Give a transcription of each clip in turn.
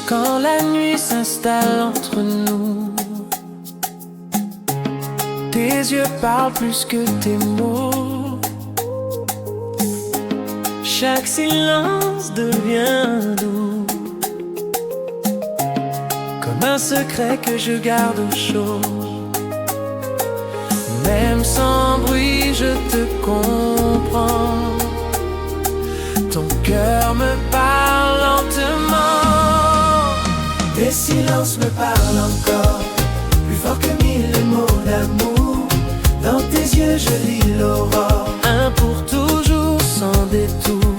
Quand la nuit s'installe entre nous, tes yeux parlent plus que tes mots. Chaque silence devient doux, comme un secret que je garde au chaud. Même sans bruit, je te comprends. Ton cœur me parle lentement. Tes silences me parlent encore, plus fort que mille mots d'amour. Dans tes yeux je lis l'aurore, un pour toujours sans détour.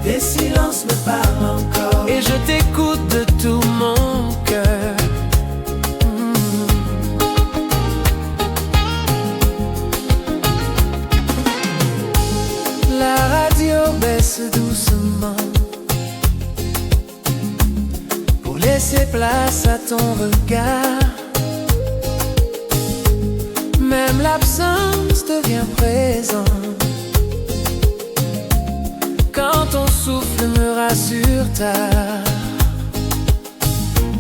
Tes silences me parlent encore, et je t'écoute de tout mon cœur. La radio baisse doucement pour laisser place à ton regard. Même l'absence devient présent quand ton souffle me rassure tard.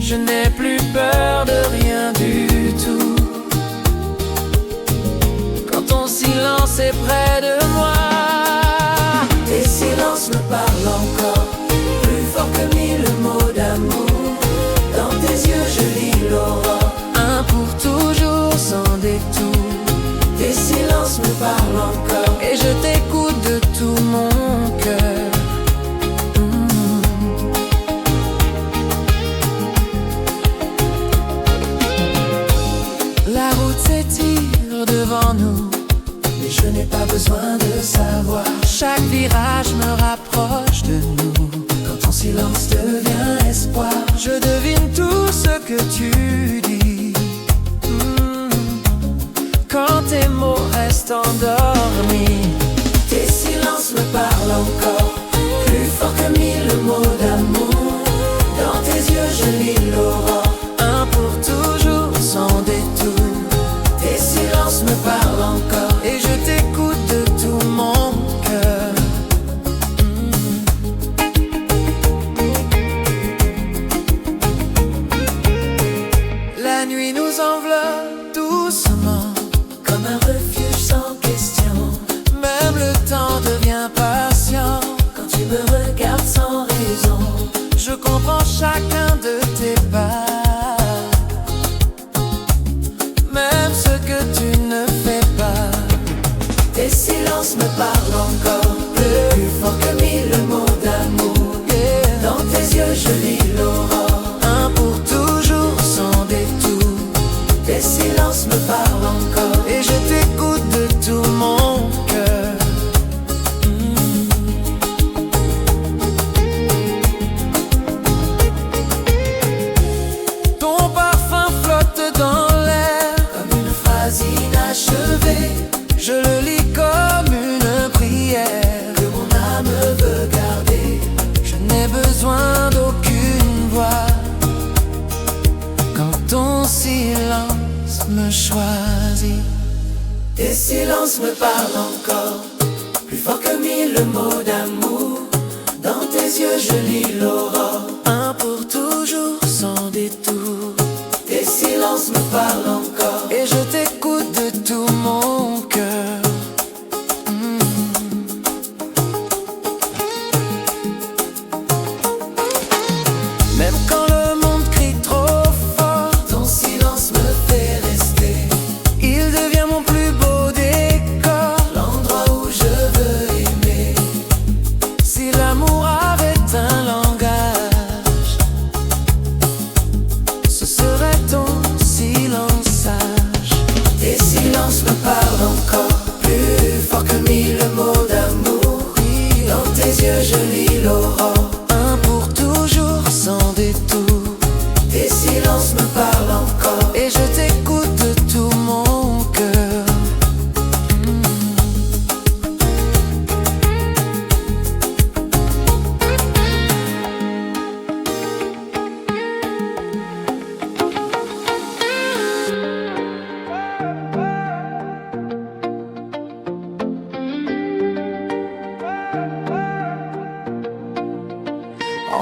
Je n'ai plus peur de rien du tout quand ton silence est près de moi. Tes silences me parlent encore, plus fort que mille mots d'amour. Dans tes yeux je lis l'aurore, un pour toujours sans détour. Tes silences me parlent encore, et je t'écoute de tout mon cœur. La route s'étire devant nous, mais je n'ai pas besoin de savoir. Chaque virage me rapproche de nous, quand ton silence devient espoir. Je devine tout ce que tu dis, quand tes mots restent endormis. Tes silences me parlent encore, plus fort que mille mots d'amour. Dans tes yeux je lis l'aurore, un pour toujours sans détour. Tes silences me parlent encore, et je t'écoute de tout mon cœur. La nuit nous enveloppe doucement, comme un refuge sans question. Même le temps devient patient quand tu me regardes sans raison. Je comprends chacun de tes pas, même ce que tu ne fais pas. Tes silences me parlent encore, plus fort que mille mots d'amour. Dans tes yeux je lis l'aurore, un pour toujours sans détour. Tes silences me parlent encore, et je t'écoute de tout mon cœur. Ton parfum flotte dans l'air, comme une phrase inachevée. Je le lis comme une prière que mon âme veut garder. Je n'ai besoin d'aucune voix quand ton silence me choisit. Tes silences me parlent encore, plus fort que mille mots d'amour. Dans tes yeux je lis l'aurore, un pour toujours sans détour. Tes silences me parlent encore, et je t'écoute de tout mon cœur. Même quand le monde crie trop fort, ton silence me fait rester. Il devient mon plus beau décor, l'endroit où je veux aimer. Si l'amour avait un langage, ce serait ton silence sage. Tes silences me parlent encore,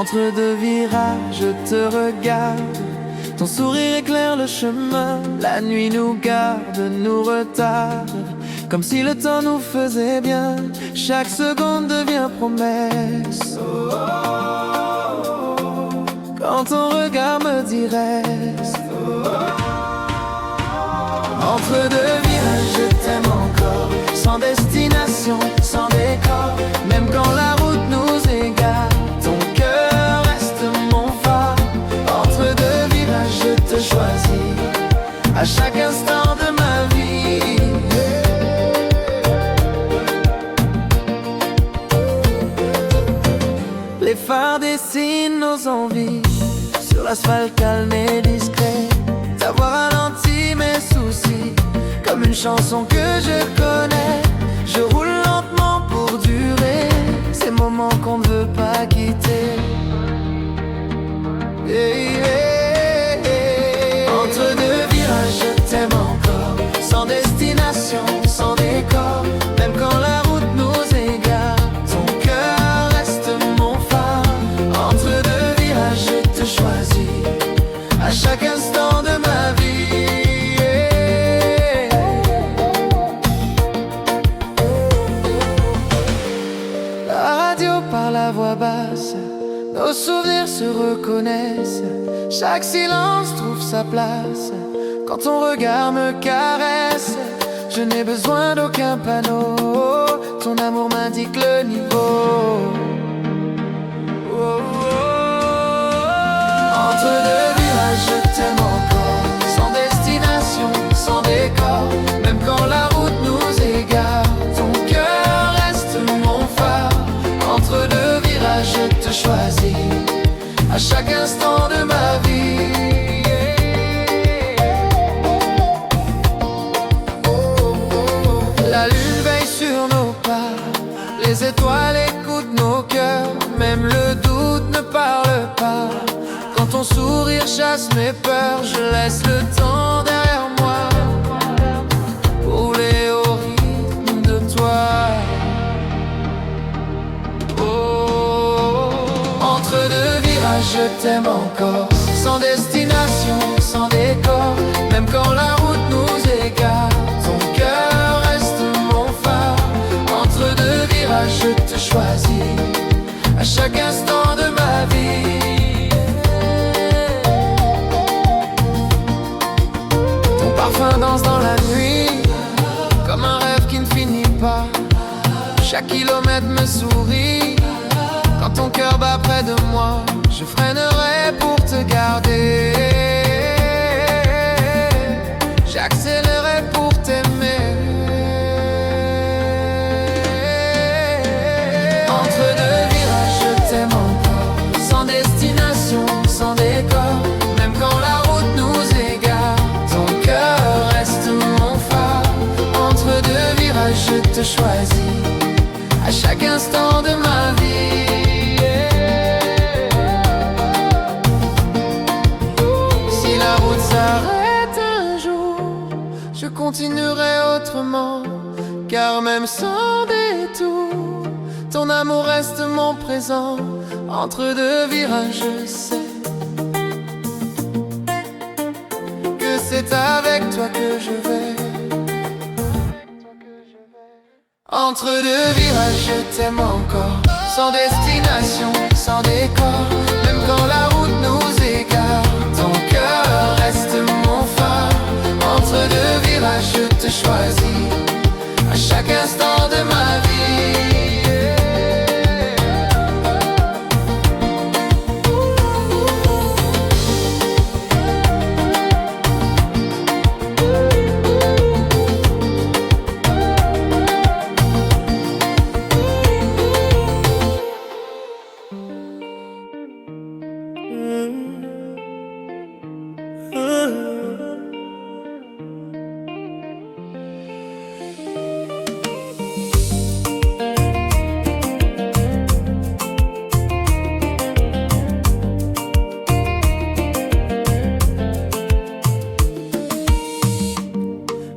Entre deux virages, je te regarde. Ton sourire éclaire le chemin. La nuit nous garde, nous retarde, comme si le temps nous faisait bien. Chaque seconde devient promesse. Quand ton regard me dit reste. Entre deux virages, je t'aime encore. Sans destination, sans décor. Même quand la route nous égare, ton cœur reste mon phare. Entre deux virages, je te choisis à chaque instant de ma vie. Les phares dessinent nos envies sur l'asphalte calme et discret. D'avoir ralenti mes soucis comme une chanson que je connais. Je roule lentement pour durer ces moments qu'on ne veut pas quitter. Hey, hey, hey. Entre deux virages, je t'aime encore. Sans destination, sans décor. Même quand la route nous égare, ton cœur reste mon phare. Entre deux virages, je te choisis à chaque instant de ma vie. Yeah. La radio par la voix basse, nos souvenirs se reconnaissent. Chaque silence trouve sa place quand ton regard me caresse. Je n'ai besoin d'aucun panneau, ton amour m'indique le niveau. Oh, oh, oh. Entre deux virages, je t'aime encore. Sans destination, sans décor. Même quand la route nous égare, ton cœur reste mon phare. Entre deux virages, je te choisis à chaque instant de ma vie. La lune veille sur nos pas, les étoiles écoutent nos cœurs. Même le doute ne parle pas. Quand ton sourire chasse mes peurs, je laisse le temps derrière moi, rouler au rythme de toi. Oh, entre deux virages, je t'aime encore. Sans destination, sans décor. Même quand la route nous égare, ton cœur reste mon phare. Entre deux virages, je te choisis à chaque instant de ma vie. Ton parfum danse dans la nuit, comme un rêve qui ne finit pas. Chaque kilomètre me sourit. Quand ton cœur bat près de moi, je freinerai pour te garder. J'accélérerai pour t'aimer. Entre deux virages, je t'aime encore. Sans destination, sans décor. Même quand la route nous égare, ton cœur reste mon phare. Entre deux virages, je te choisis à chaque instant de ma vie. S'arrête un jour, je continuerai autrement. Car même sans détour, ton amour reste mon présent. Entre deux virages, je sais que c'est avec toi que je vais. Entre deux virages, je t'aime encore. Sans destination, sans décor. Même quand la route nous égare, ton cœur reste mon phare. Entre deux virages, je te choisis à chaque instant de ma vie.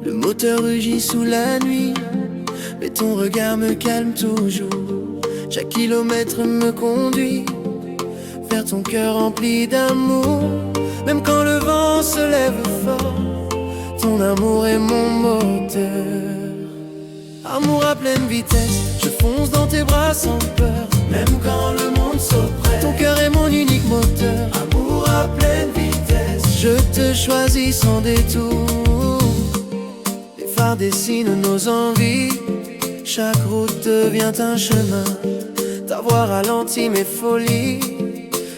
Le moteur rugit sous la nuit, mais ton regard me calme toujours. Chaque kilomètre me conduit vers ton cœur rempli d'amour. Même quand le vent se lève fort, ton amour est mon moteur. Amour à pleine vitesse, je fonce dans tes bras sans peur. Même quand le monde s'oppresse, ton cœur est mon unique moteur. Amour à pleine vitesse, je te choisis sans détour. Les phares dessinent nos envies, chaque route devient un chemin. Ta voix ralentit mes folies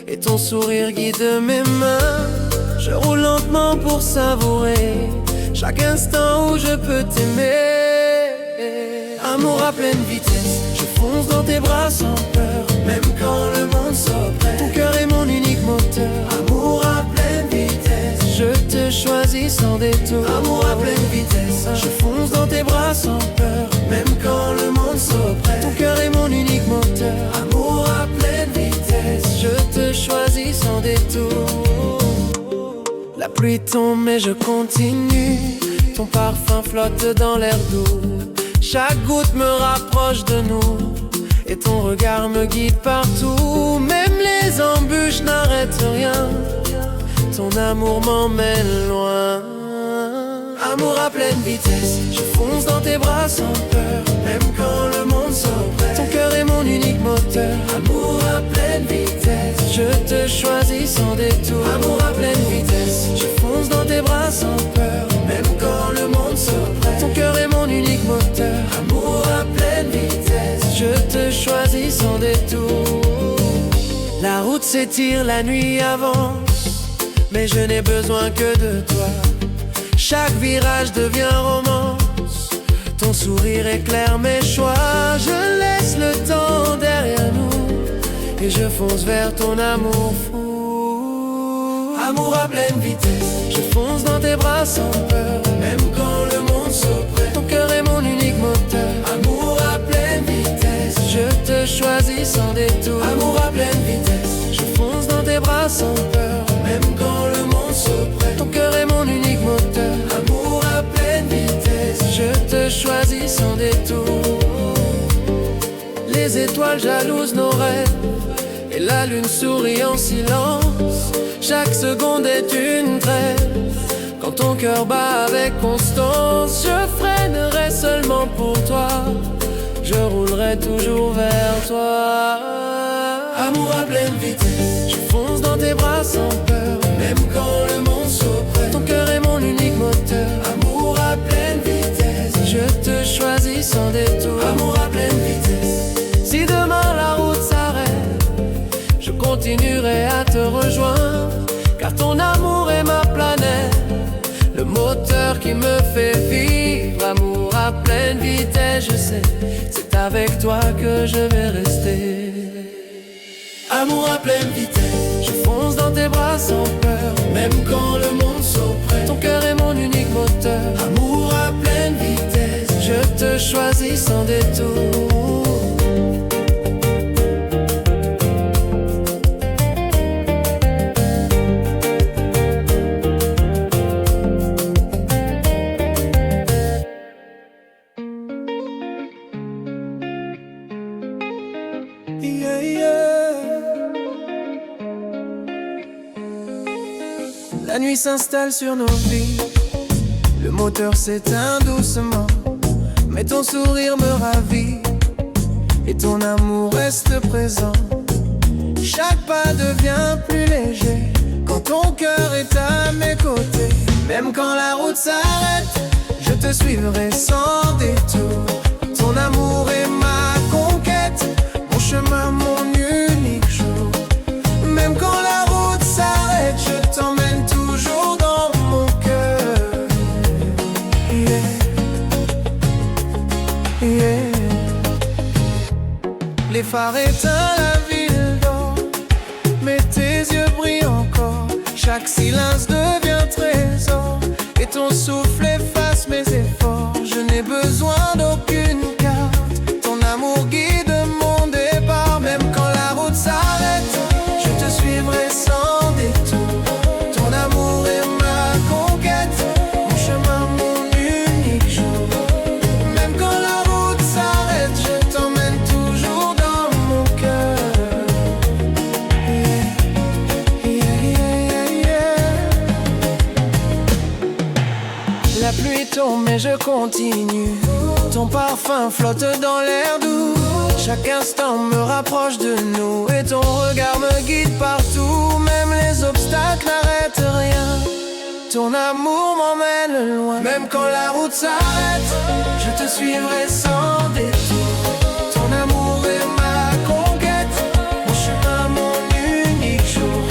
et ton sourire guide mes mains. Je roule lentement pour savourer chaque instant où je peux t'aimer. Amour à pleine vitesse, je fonce dans tes bras sans peur. Même quand le monde s'oppresse, ton cœur est mon unique moteur. Amour à pleine vitesse, je te choisis sans détour. Amour à pleine vitesse, je fonce dans tes bras sans peur. Même quand le monde s'oppresse, ton cœur est mon unique moteur. Amour à pleine vitesse, je te choisis sans détour. La pluie tombe mais je continue, ton parfum flotte dans l'air doux. Chaque goutte me rapproche de nous et ton regard me guide partout. Même les embûches n'arrêtent rien, ton amour m'emmène loin. Amour à pleine vitesse, je fonce dans tes bras sans peur. Même quand le monde s'oppresse, ton cœur est mon unique moteur. Amour à pleine vitesse, je te choisis sans détour. Amour à pleine vitesse, je fonce dans tes bras sans peur. Même quand le monde s'oppresse, ton cœur est mon unique moteur. Amour à pleine vitesse, je te choisis sans détour. La route s'étire, la nuit avance, mais je n'ai besoin que de toi. Chaque virage devient romance, ton sourire éclaire mes choix. Je laisse le temps derrière nous et je fonce vers ton amour fou. Amour à pleine vitesse, je fonce dans tes bras sans peur. Même quand le monde s'oppresse, ton cœur est mon unique moteur. Amour à pleine vitesse, je te choisis sans détour. Amour à pleine vitesse, je fonce dans tes bras sans peur. Même quand le monde s'oppresse, ton cœur est mon unique moteur. Amour à pleine vitesse, je te choisis sans détour. Les étoiles jalousent nos rêves et la lune sourit en silence. Chaque seconde est une trêve, quand ton cœur bat avec constance. Je freinerai seulement pour toi, je roulerai toujours vers toi. Amour à pleine vitesse, je fonce dans tes bras sans peur. Même quand le monde s'oppresse, ton cœur est mon unique moteur. Amour à pleine vitesse, je te choisis sans détour. Amour à pleine vitesse, si demain la route s'arrête, je continuerai à te rejoindre. Car ton amour est ma planète, le moteur qui me fait vivre. Amour à pleine vitesse, je sais, c'est avec toi que je vais rester. Amour à pleine vitesse, je fonce dans tes bras sans peur. Même quand le monde s'oppresse, ton cœur est mon unique moteur. Amour à pleine vitesse, je te choisis sans détour. Yeah, yeah. La nuit s'installe sur nos vies, le moteur s'éteint doucement, mais ton sourire me ravit et ton amour reste présent. Chaque pas devient plus léger quand ton cœur est à mes côtés. Même quand la route s'arrête, je te suivrai sans détour. Ton amour est ma conquête, mon chemin, mon unique jour. Même quand la route s'arrête, je t'emmène toujours dans mon cœur. Yeah. Yeah. Les phares éteints, la ville dort, mais tes yeux brillent encore. Chaque silence devient trésor et ton souffle efface mes efforts. Je n'ai besoin d'aucune carte, ton amour guide mon départ. Même quand la route s'arrête, je te suivrai sans détour. Ton amour est ma conquête, mon chemin, mon unique jour. Même quand la route s'arrête, je t'emmène toujours dans mon cœur. Yeah. La pluie tombe mais je continue. Ton parfum flotte dans l'air doux. Chaque instant me rapproche de nous. Et ton regard me guide partout. Même les obstacles n'arrêtent rien. Ton amour m'emmène loin. Même quand la route s'arrête, je te suivrai sans détour. Ton amour est ma conquête, mon chemin, mon unique jour.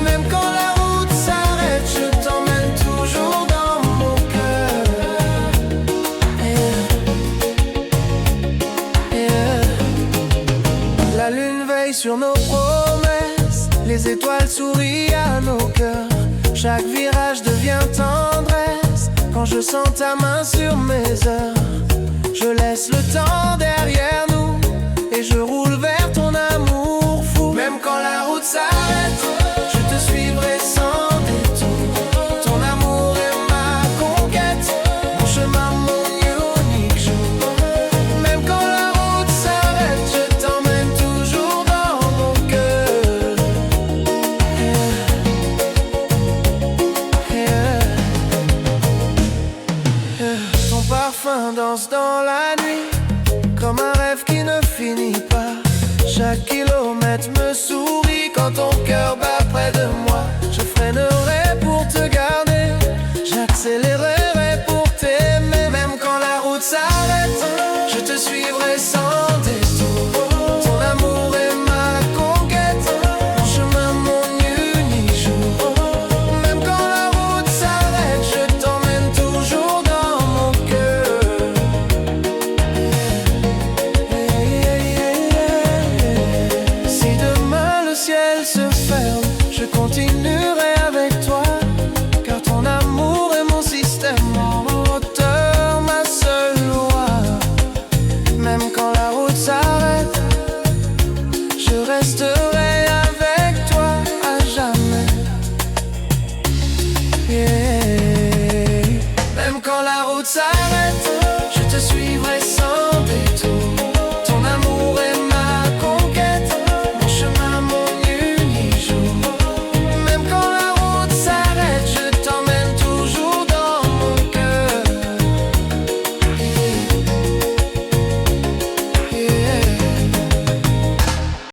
Même quand la route s'arrête, je t'emmène toujours dans mon cœur. La lune veille sur nos promesses, les étoiles sourient à nos cœurs. Chaque virage devient tendresse quand je sens ta main sur mes heures. Je laisse le temps derrière nous et je roule vers ton amour fou. Même quand la route s'arrête, je te suivrai sans détour. Ton amour est ma conquête, mon chemin, mon unique jour. Même quand la route s'arrête, je t'emmène toujours dans mon cœur. Ton parfum danse dans la nuit, comme un rêve qui ne finit pas. Chaque kilomètre me sourit quand ton cœur bat près de moi. Je freinerai